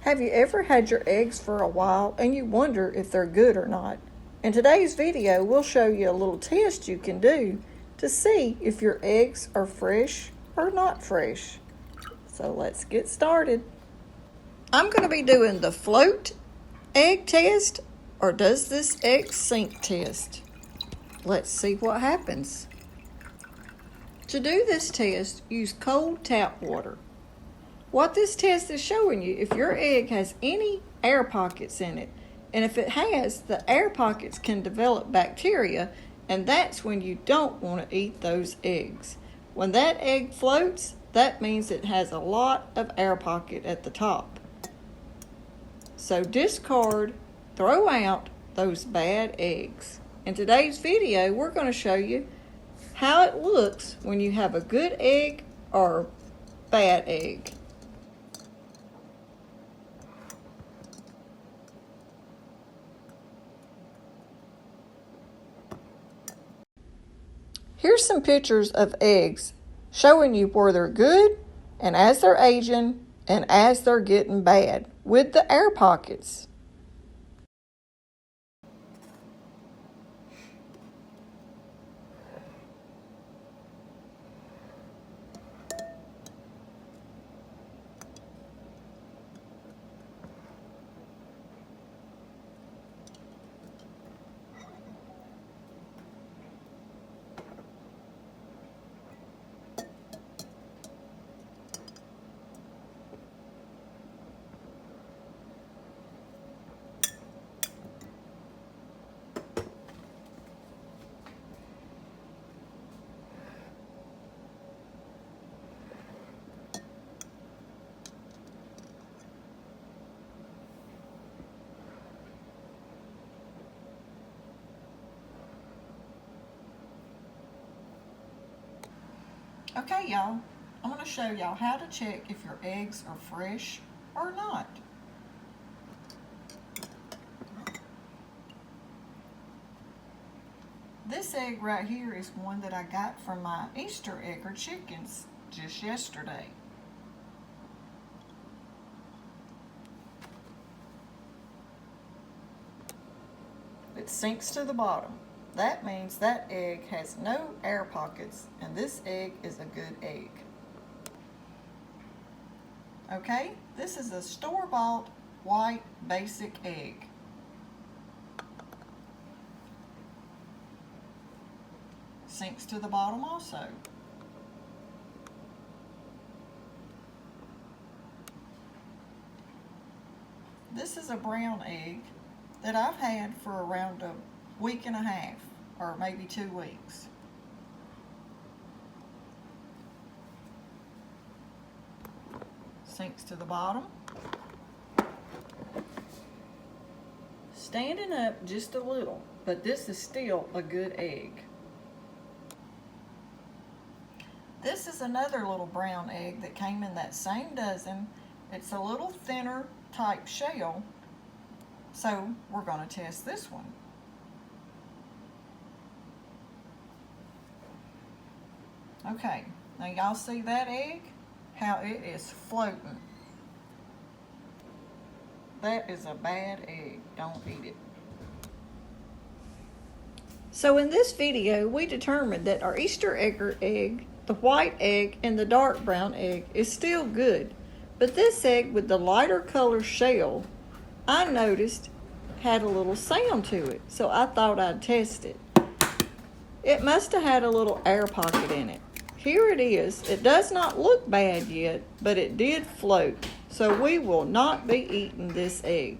Have you ever had your eggs for a while and you wonder if they're good or not? In today's video, we'll show you a little test you can do to see if your eggs are fresh or not fresh. So let's get started. I'm going to be doing the float egg test, or does this egg sink test? Let's see what happens. To do this test, use cold tap water. What this test is showing you, if your egg has any air pockets in it, and if it has, the air pockets can develop bacteria, and that's when you don't want to eat those eggs. When that egg floats, that means it has a lot of air pocket at the top. So discard, throw out those bad eggs. In today's video, we're going to show you how it looks when you have a good egg or bad egg. Here's some pictures of eggs showing you where they're good and as they're aging and as they're getting bad with the air pockets. Okay, y'all, I'm going to show y'all how to check if your eggs are fresh or not. This egg right here is one that I got from my Easter egger chickens just yesterday. It sinks to the bottom. That means that egg has no air pockets, and this egg is a good egg. Okay, this is a store-bought white basic egg. Sinks to the bottom also. This is a brown egg that I've had for around a week and a half, or maybe 2 weeks. Sinks to the bottom. Standing up just a little, but this is still a good egg. This is another little brown egg that came in that same dozen. It's a little thinner type shell, so we're going to test this one. Okay, now y'all see that egg? How it is floating. That is a bad egg. Don't eat it. So in this video, we determined that our Easter egger egg, the white egg, and the dark brown egg is still good. But this egg with the lighter color shell, I noticed had a little sound to it. So I thought I'd test it. It must have had a little air pocket in it. Here it is. It does not look bad yet, but it did float. So we will not be eating this egg.